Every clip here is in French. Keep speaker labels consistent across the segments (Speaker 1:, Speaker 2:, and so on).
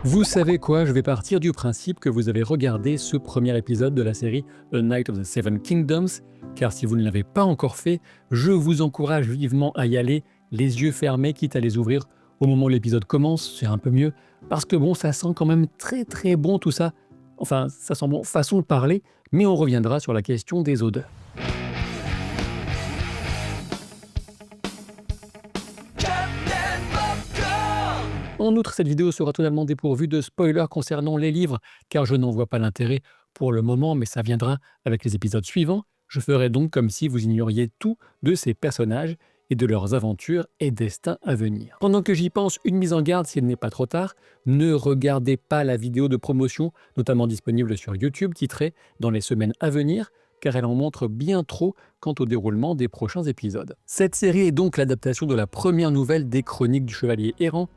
Speaker 1: Vous savez quoi, je vais partir du principe que vous avez regardé ce premier épisode de la série A Knight of the Seven Kingdoms, car si vous ne l'avez pas encore fait, je vous encourage vivement à y aller, les yeux fermés, quitte à les ouvrir au moment où l'épisode commence, c'est un peu mieux, parce que bon, ça sent quand même très bon tout ça. Enfin, ça sent bon façon de parler, mais on reviendra sur la question des odeurs. En outre, cette vidéo sera totalement dépourvue de spoilers concernant les livres, car je n'en vois pas l'intérêt pour le moment, mais ça viendra avec les épisodes suivants. Je ferai donc comme si vous ignoriez tout de ces personnages et de leurs aventures et destins à venir. Pendant que j'y pense, une mise en garde s'il n'est pas trop tard, ne regardez pas la vidéo de promotion, notamment disponible sur YouTube, titrée « Dans les semaines à venir », car elle en montre bien trop quant au déroulement des prochains épisodes. Cette série est donc l'adaptation de la première nouvelle des Chroniques du Chevalier Errant,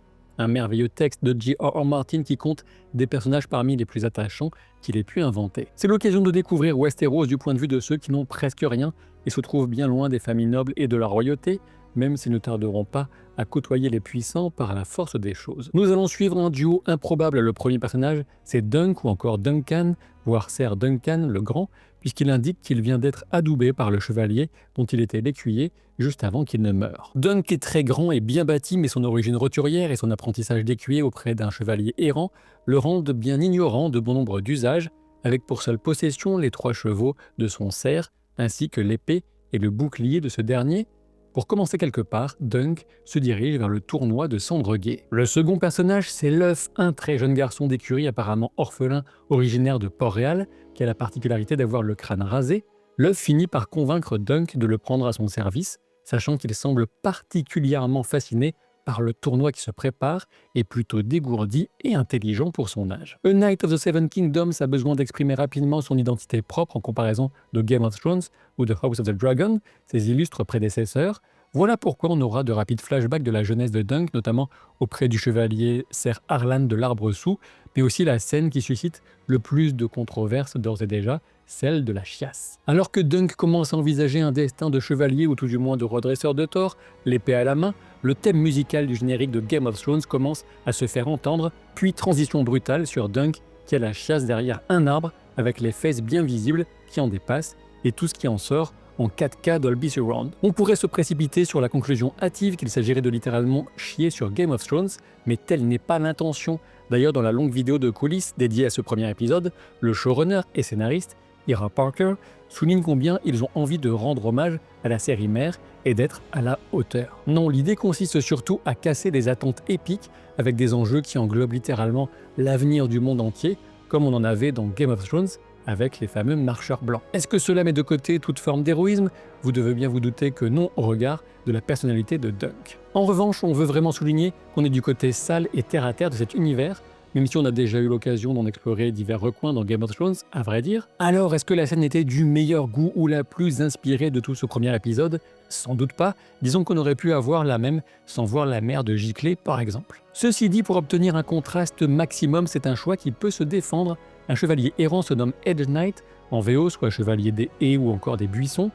Speaker 1: un merveilleux texte de J.R.R. Martin qui compte des personnages parmi les plus attachants qu'il ait pu inventer. C'est l'occasion de découvrir Westeros du point de vue de ceux qui n'ont presque rien et se trouvent bien loin des familles nobles et de la royauté, même s'ils ne tarderont pas à côtoyer les puissants par la force des choses. Nous allons suivre un duo improbable. Le premier personnage, c'est Dunk ou encore Duncan, voire Ser Duncan le Grand, puisqu'il indique qu'il vient d'être adoubé par le chevalier dont il était l'écuyer juste avant qu'il ne meure. Dunk est très grand et bien bâti, mais son origine roturière et son apprentissage d'écuyer auprès d'un chevalier errant le rendent bien ignorant de bon nombre d'usages, avec pour seule possession les 3 chevaux de son cerf, ainsi que l'épée et le bouclier de ce dernier. Pour commencer quelque part, Dunk se dirige vers le tournoi de Cendreguet. Le second personnage, c'est Luff, un très jeune garçon d'écurie apparemment orphelin originaire de Port-Réal, qui a la particularité d'avoir le crâne rasé. Luff finit par convaincre Dunk de le prendre à son service, sachant qu'il semble particulièrement fasciné par le tournoi qui se prépare et plutôt dégourdi et intelligent pour son âge. A Knight of the Seven Kingdoms a besoin d'exprimer rapidement son identité propre en comparaison de Game of Thrones ou de House of the Dragon, ses illustres prédécesseurs. Voilà pourquoi on aura de rapides flashbacks de la jeunesse de Dunk, notamment auprès du chevalier Ser Harlan de l'Arbre-Sous, mais aussi la scène qui suscite le plus de controverses d'ores et déjà, celle de la chiasse. Alors que Dunk commence à envisager un destin de chevalier ou tout du moins de redresseur de tort, l'épée à la main, le thème musical du générique de Game of Thrones commence à se faire entendre, puis transition brutale sur Dunk qui a la chasse derrière un arbre avec les fesses bien visibles qui en dépassent et tout ce qui en sort en 4K Dolby Surround. On pourrait se précipiter sur la conclusion hâtive qu'il s'agirait de littéralement chier sur Game of Thrones, mais telle n'est pas l'intention. D'ailleurs, dans la longue vidéo de coulisses dédiée à ce premier épisode, le showrunner et scénariste Ira Parker souligne combien ils ont envie de rendre hommage à la série mère et d'être à la hauteur. Non, l'idée consiste surtout à casser des attentes épiques avec des enjeux qui englobent littéralement l'avenir du monde entier, comme on en avait dans Game of Thrones avec les fameux marcheurs blancs. Est-ce que cela met de côté toute forme d'héroïsme? Vous devez bien vous douter que non au regard de la personnalité de Dunk. En revanche, on veut vraiment souligner qu'on est du côté sale et terre-à-terre de cet univers, même si on a déjà eu l'occasion d'en explorer divers recoins dans Game of Thrones, à vrai dire. Alors, est-ce que la scène était du meilleur goût ou la plus inspirée de tout ce premier épisode? Sans doute pas, disons qu'on aurait pu avoir la même sans voir la mère de Giclée par exemple. Ceci dit, pour obtenir un contraste maximum, c'est un choix qui peut se défendre. Un chevalier errant se nomme Edge Knight, en VO soit chevalier des haies ou encore des buissons.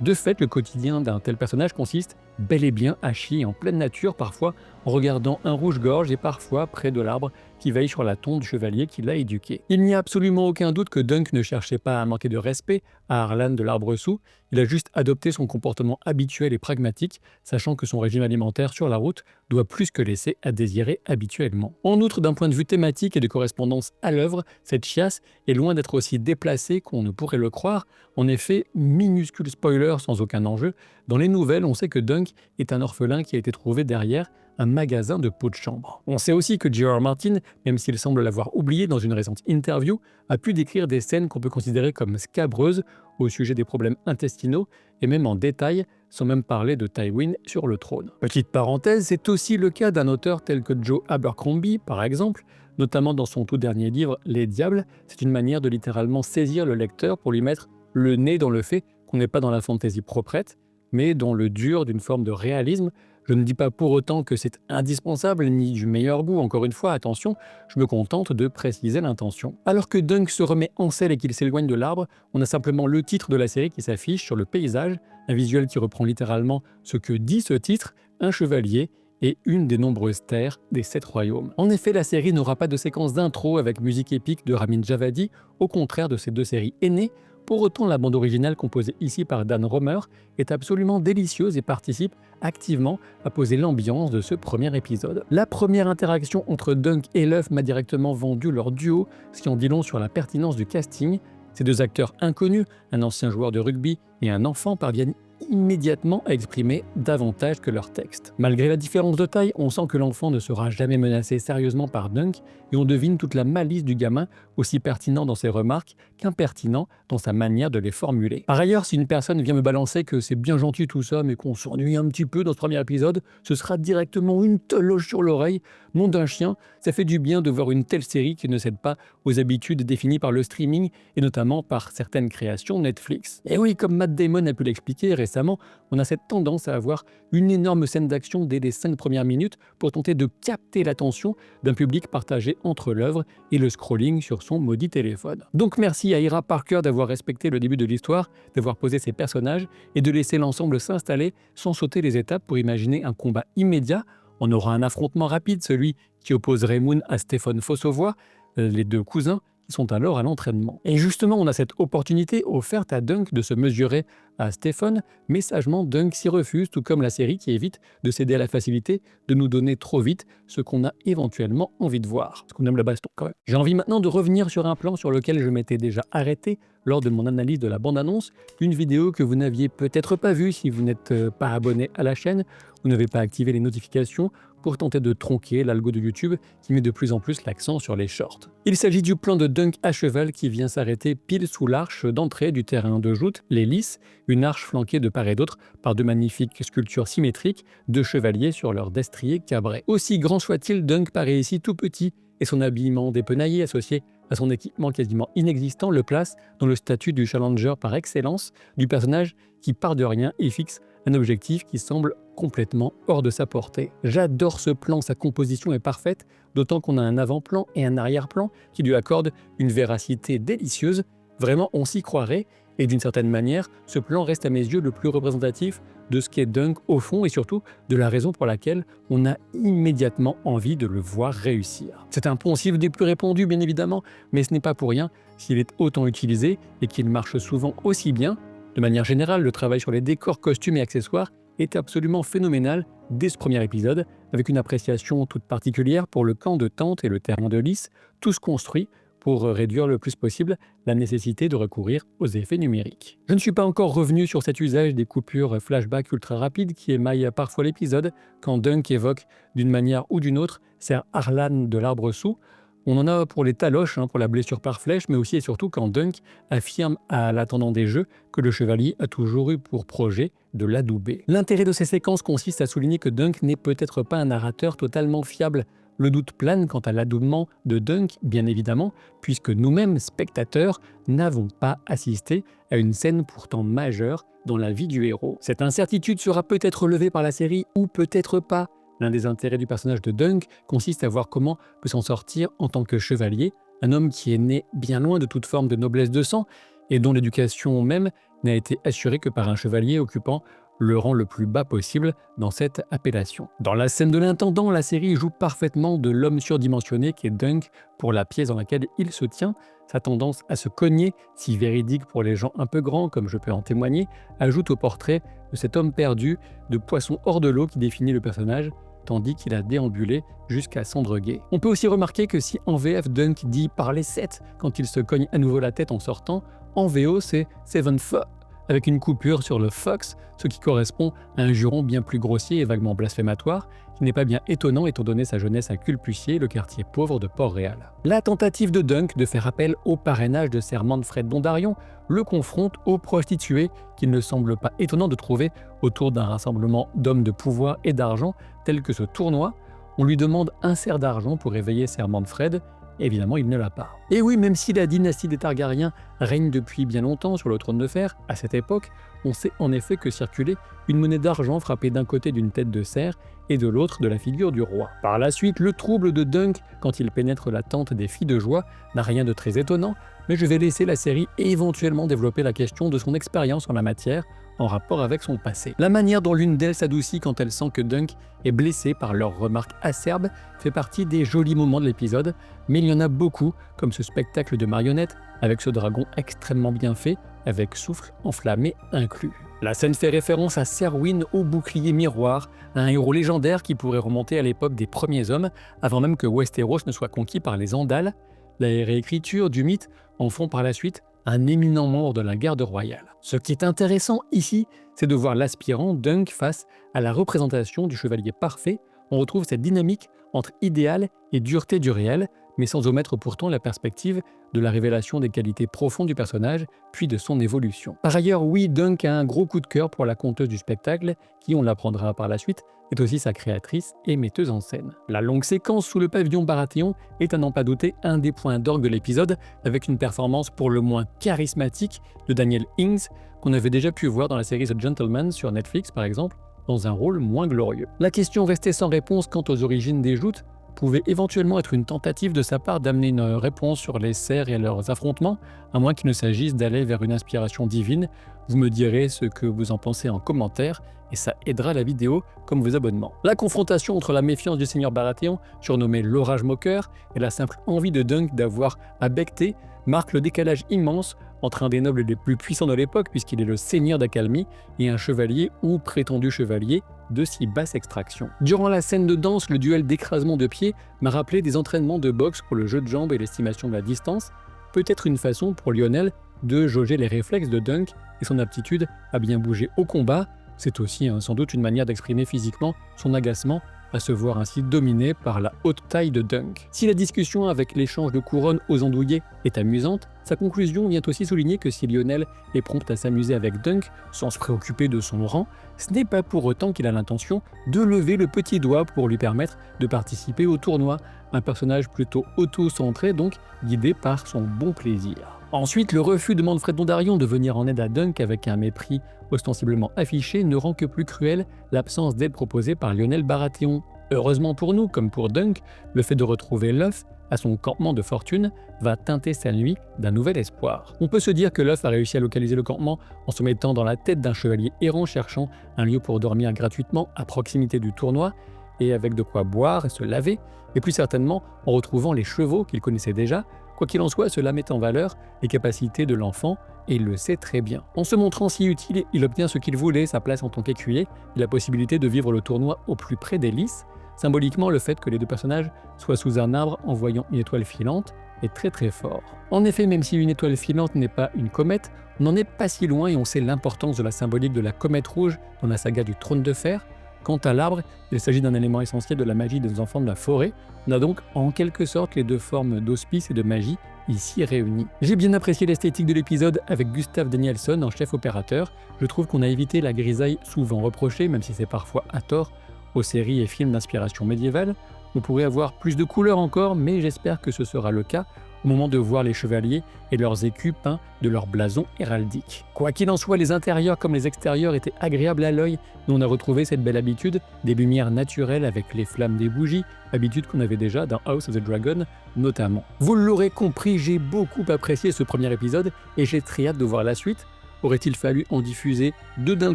Speaker 1: De fait, le quotidien d'un tel personnage consiste bel et bien à chier en pleine nature, parfois en regardant un rouge-gorge et parfois près de l'arbre qui veille sur la tombe du chevalier qui l'a éduqué. Il n'y a absolument aucun doute que Dunk ne cherchait pas à manquer de respect à Harlan de l'Arbre-Sous, il a juste adopté son comportement habituel et pragmatique, sachant que son régime alimentaire sur la route doit plus que laisser à désirer habituellement. En outre, d'un point de vue thématique et de correspondance à l'œuvre, cette chiasse est loin d'être aussi déplacée qu'on ne pourrait le croire. En effet, minuscule spoiler sans aucun enjeu, dans les nouvelles, on sait que Dunk est un orphelin qui a été trouvé derrière un magasin de pots de chambre. On sait aussi que J.R.R. Martin, même s'il semble l'avoir oublié dans une récente interview, a pu décrire des scènes qu'on peut considérer comme scabreuses au sujet des problèmes intestinaux et même en détail, sans même parler de Tywin sur le trône. Petite parenthèse, c'est aussi le cas d'un auteur tel que Joe Abercrombie, par exemple, notamment dans son tout dernier livre Les Diables. C'est une manière de littéralement saisir le lecteur pour lui mettre le nez dans le fait qu'on n'est pas dans la fantaisie proprette, mais dans le dur d'une forme de réalisme. Je ne dis pas pour autant que c'est indispensable ni du meilleur goût, encore une fois, attention, je me contente de préciser l'intention. Alors que Dunk se remet en selle et qu'il s'éloigne de l'arbre, on a simplement le titre de la série qui s'affiche sur le paysage, un visuel qui reprend littéralement ce que dit ce titre, un chevalier et une des nombreuses terres des 7 royaumes. En effet, la série n'aura pas de séquence d'intro avec musique épique de Ramin Djawadi, au contraire de ces deux séries aînées. Pour autant, la bande originale composée ici par Dan Romer est absolument délicieuse et participe activement à poser l'ambiance de ce premier épisode. La première interaction entre Dunk et Luff m'a directement vendu leur duo, ce qui en dit long sur la pertinence du casting. Ces deux acteurs inconnus, un ancien joueur de rugby et un enfant, parviennent immédiatement à exprimer davantage que leur texte. Malgré la différence de taille, on sent que l'enfant ne sera jamais menacé sérieusement par Dunk et on devine toute la malice du gamin, aussi pertinent dans ses remarques qu'impertinent dans sa manière de les formuler. Par ailleurs, si une personne vient me balancer que c'est bien gentil tout ça mais qu'on s'ennuie un petit peu dans ce premier épisode, ce sera directement une teloge sur l'oreille. Nom d'un chien, ça fait du bien de voir une telle série qui ne cède pas aux habitudes définies par le streaming et notamment par certaines créations Netflix. Et oui, comme Matt Damon a pu l'expliquer récemment, on a cette tendance à avoir une énorme scène d'action dès les 5 premières minutes pour tenter de capter l'attention d'un public partagé entre l'œuvre et le scrolling sur son maudit téléphone. Donc merci à Ira Parker d'avoir respecté le début de l'histoire, d'avoir posé ses personnages et de laisser l'ensemble s'installer sans sauter les étapes pour imaginer un combat immédiat. On aura un affrontement rapide, celui qui oppose Raymond à Stéphane Fossavoy, les deux cousins, qui sont alors à l'entraînement. Et justement, on a cette opportunité offerte à Dunk de se mesurer à Stéphane, mais sagement, Dunk s'y refuse, tout comme la série qui évite de céder à la facilité de nous donner trop vite ce qu'on a éventuellement envie de voir. Parce qu'on aime la baston quand même. J'ai envie maintenant de revenir sur un plan sur lequel je m'étais déjà arrêté lors de mon analyse de la bande-annonce, une vidéo que vous n'aviez peut-être pas vue si vous n'êtes pas abonné à la chaîne ou n'avez pas activé les notifications pour tenter de tronquer l'algo de YouTube qui met de plus en plus l'accent sur les shorts. Il s'agit du plan de Dunk à cheval qui vient s'arrêter pile sous l'arche d'entrée du terrain de joute, les lices, une arche flanquée de part et d'autre par de magnifiques sculptures symétriques de chevaliers sur leur destrier cabré. Aussi grand soit-il, Dunk paraît ici tout petit et son habillement dépenaillé associé à son équipement quasiment inexistant le place dans le statut du challenger par excellence, du personnage qui part de rien et fixe un objectif qui semble complètement hors de sa portée. J'adore ce plan, sa composition est parfaite, d'autant qu'on a un avant-plan et un arrière-plan qui lui accordent une véracité délicieuse. Vraiment, on s'y croirait, et d'une certaine manière, ce plan reste à mes yeux le plus représentatif de ce qu'est Dunk au fond et surtout de la raison pour laquelle on a immédiatement envie de le voir réussir. C'est un poncif des plus répandus bien évidemment, mais ce n'est pas pour rien s'il est autant utilisé et qu'il marche souvent aussi bien. De manière générale, le travail sur les décors, costumes et accessoires est absolument phénoménal dès ce premier épisode, avec une appréciation toute particulière pour le camp de tente et le terrain de lice, tous construits pour réduire le plus possible la nécessité de recourir aux effets numériques. Je ne suis pas encore revenu sur cet usage des coupures flashback ultra rapides qui émaillent parfois l'épisode, quand Dunk évoque d'une manière ou d'une autre Sir Arlan de l'Arbre-Sous. On en a pour les taloches, pour la blessure par flèche, mais aussi et surtout quand Dunk affirme à l'attendant des jeux que le chevalier a toujours eu pour projet de l'adouber. L'intérêt de ces séquences consiste à souligner que Dunk n'est peut-être pas un narrateur totalement fiable. Le doute plane quant à l'adoubement de Dunk, bien évidemment, puisque nous-mêmes, spectateurs, n'avons pas assisté à une scène pourtant majeure dans la vie du héros. Cette incertitude sera peut-être levée par la série ou peut-être pas. L'un des intérêts du personnage de Dunk consiste à voir comment peut s'en sortir en tant que chevalier, un homme qui est né bien loin de toute forme de noblesse de sang et dont l'éducation même n'a été assurée que par un chevalier occupant le rang le plus bas possible dans cette appellation. Dans la scène de l'intendant, la série joue parfaitement de l'homme surdimensionné qu'est Dunk pour la pièce dans laquelle il se tient. Sa tendance à se cogner, si véridique pour les gens un peu grands comme je peux en témoigner, ajoute au portrait de cet homme perdu, de poisson hors de l'eau qui définit le personnage, tandis qu'il a déambulé jusqu'à Cendreguet. On peut aussi remarquer que si en VF Dunk dit « par les 7 » quand il se cogne à nouveau la tête en sortant, en VO c'est « 7 fuck » avec une coupure sur le Fox, ce qui correspond à un juron bien plus grossier et vaguement blasphématoire, qui n'est pas bien étonnant étant donné sa jeunesse à Culpucier, le quartier pauvre de Port-Réal. La tentative de Dunk de faire appel au parrainage de Sir Manfred Dondarion le confronte aux prostituées qu'il ne semble pas étonnant de trouver autour d'un rassemblement d'hommes de pouvoir et d'argent tel que ce tournoi. On lui demande un cerf d'argent pour éveiller Sir Manfred. Évidemment, il ne l'a pas. Et oui, même si la dynastie des Targaryens règne depuis bien longtemps sur le trône de fer, à cette époque, on sait en effet que circulait une monnaie d'argent frappée d'un côté d'une tête de cerf et de l'autre de la figure du roi. Par la suite, le trouble de Dunk quand il pénètre la tente des filles de joie n'a rien de très étonnant, mais je vais laisser la série éventuellement développer la question de son expérience en la matière en rapport avec son passé. La manière dont l'une d'elles s'adoucit quand elle sent que Dunk est blessé par leurs remarques acerbes fait partie des jolis moments de l'épisode, mais il y en a beaucoup, comme ce spectacle de marionnettes avec ce dragon extrêmement bien fait, avec souffle enflammé inclus. La scène fait référence à Serwyn au bouclier miroir, un héros légendaire qui pourrait remonter à l'époque des premiers hommes, avant même que Westeros ne soit conquis par les Andals. La réécriture du mythe en font par la suite un éminent membre de la garde royale. Ce qui est intéressant ici, c'est de voir l'aspirant Dunk face à la représentation du chevalier parfait. On retrouve cette dynamique entre idéal et dureté du réel, mais sans omettre pourtant la perspective de la révélation des qualités profondes du personnage, puis de son évolution. Par ailleurs, oui, Dunk a un gros coup de cœur pour la conteuse du spectacle, qui, on l'apprendra par la suite, est aussi sa créatrice et metteuse en scène. La longue séquence sous le pavillon Baratheon est à n'en pas douter un des points d'orgue de l'épisode, avec une performance pour le moins charismatique de Daniel Ings, qu'on avait déjà pu voir dans la série The Gentleman sur Netflix par exemple, dans un rôle moins glorieux. La question restait sans réponse quant aux origines des joutes, pouvait éventuellement être une tentative de sa part d'amener une réponse sur les serfs et leurs affrontements, à moins qu'il ne s'agisse d'aller vers une inspiration divine. Vous me direz ce que vous en pensez en commentaire, et ça aidera la vidéo comme vos abonnements. La confrontation entre la méfiance du seigneur Baratheon, surnommé l'orage moqueur, et la simple envie de Dunk d'avoir à becter, marque le décalage immense entre un des nobles les plus puissants de l'époque, puisqu'il est le seigneur d'Accalmie, et un chevalier ou prétendu chevalier de si basse extraction. Durant la scène de danse, le duel d'écrasement de pied m'a rappelé des entraînements de boxe pour le jeu de jambes et l'estimation de la distance, peut-être une façon pour Lionel de jauger les réflexes de Dunk et son aptitude à bien bouger au combat. C'est aussi sans doute une manière d'exprimer physiquement son agacement à se voir ainsi dominé par la haute taille de Dunk. Si la discussion avec l'échange de couronnes aux andouillés est amusante, sa conclusion vient aussi souligner que si Lionel est prompt à s'amuser avec Dunk sans se préoccuper de son rang, ce n'est pas pour autant qu'il a l'intention de lever le petit doigt pour lui permettre de participer au tournoi, un personnage plutôt auto-centré donc guidé par son bon plaisir. Ensuite, le refus de Manfred Dondarrion de venir en aide à Dunk avec un mépris ostensiblement affiché ne rend que plus cruelle l'absence d'aide proposée par Lionel Baratheon. Heureusement pour nous, comme pour Dunk, le fait de retrouver l'œuf à son campement de fortune va teinter sa nuit d'un nouvel espoir. On peut se dire que l'œuf a réussi à localiser le campement en se mettant dans la tête d'un chevalier errant cherchant un lieu pour dormir gratuitement à proximité du tournoi et avec de quoi boire et se laver, et plus certainement en retrouvant les chevaux qu'il connaissait déjà. Quoi qu'il en soit, cela met en valeur les capacités de l'enfant, et il le sait très bien. En se montrant si utile, il obtient ce qu'il voulait, sa place en tant qu'écuyer, et la possibilité de vivre le tournoi au plus près des lys. Symboliquement, le fait que les deux personnages soient sous un arbre en voyant une étoile filante est très très fort. En effet, même si une étoile filante n'est pas une comète, on n'en est pas si loin et on sait l'importance de la symbolique de la comète rouge dans la saga du Trône de Fer. Quant à l'arbre, il s'agit d'un élément essentiel de la magie des enfants de la forêt. On a donc en quelque sorte les deux formes d'hospice et de magie ici réunies. J'ai bien apprécié l'esthétique de l'épisode avec Gustaf Danielsson en chef opérateur. Je trouve qu'on a évité la grisaille souvent reprochée, même si c'est parfois à tort, aux séries et films d'inspiration médiévale. On pourrait avoir plus de couleurs encore, mais j'espère que ce sera le cas au moment de voir les chevaliers et leurs écus peints de leur blason héraldique. Quoi qu'il en soit, les intérieurs comme les extérieurs étaient agréables à l'œil, et on a retrouvé cette belle habitude des lumières naturelles avec les flammes des bougies, habitude qu'on avait déjà dans House of the Dragon notamment. Vous l'aurez compris, j'ai beaucoup apprécié ce premier épisode et j'ai très hâte de voir la suite. Aurait-il fallu en diffuser deux d'un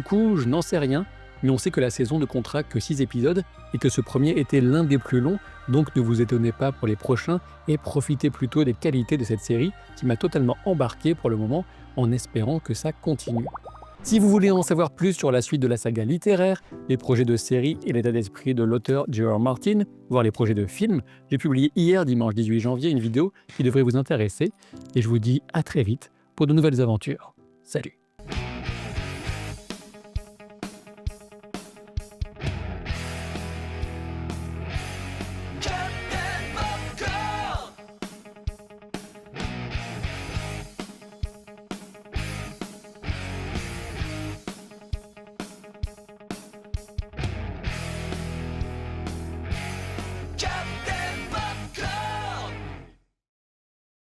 Speaker 1: coup? Je n'en sais rien. Mais on sait que la saison ne comptera que 6 épisodes et que ce premier était l'un des plus longs, donc ne vous étonnez pas pour les prochains et profitez plutôt des qualités de cette série qui m'a totalement embarqué pour le moment en espérant que ça continue. Si vous voulez en savoir plus sur la suite de la saga littéraire, les projets de série et l'état d'esprit de l'auteur J.R.R. Martin, voire les projets de films, j'ai publié hier, dimanche 18 janvier, une vidéo qui devrait vous intéresser et je vous dis à très vite pour de nouvelles aventures. Salut!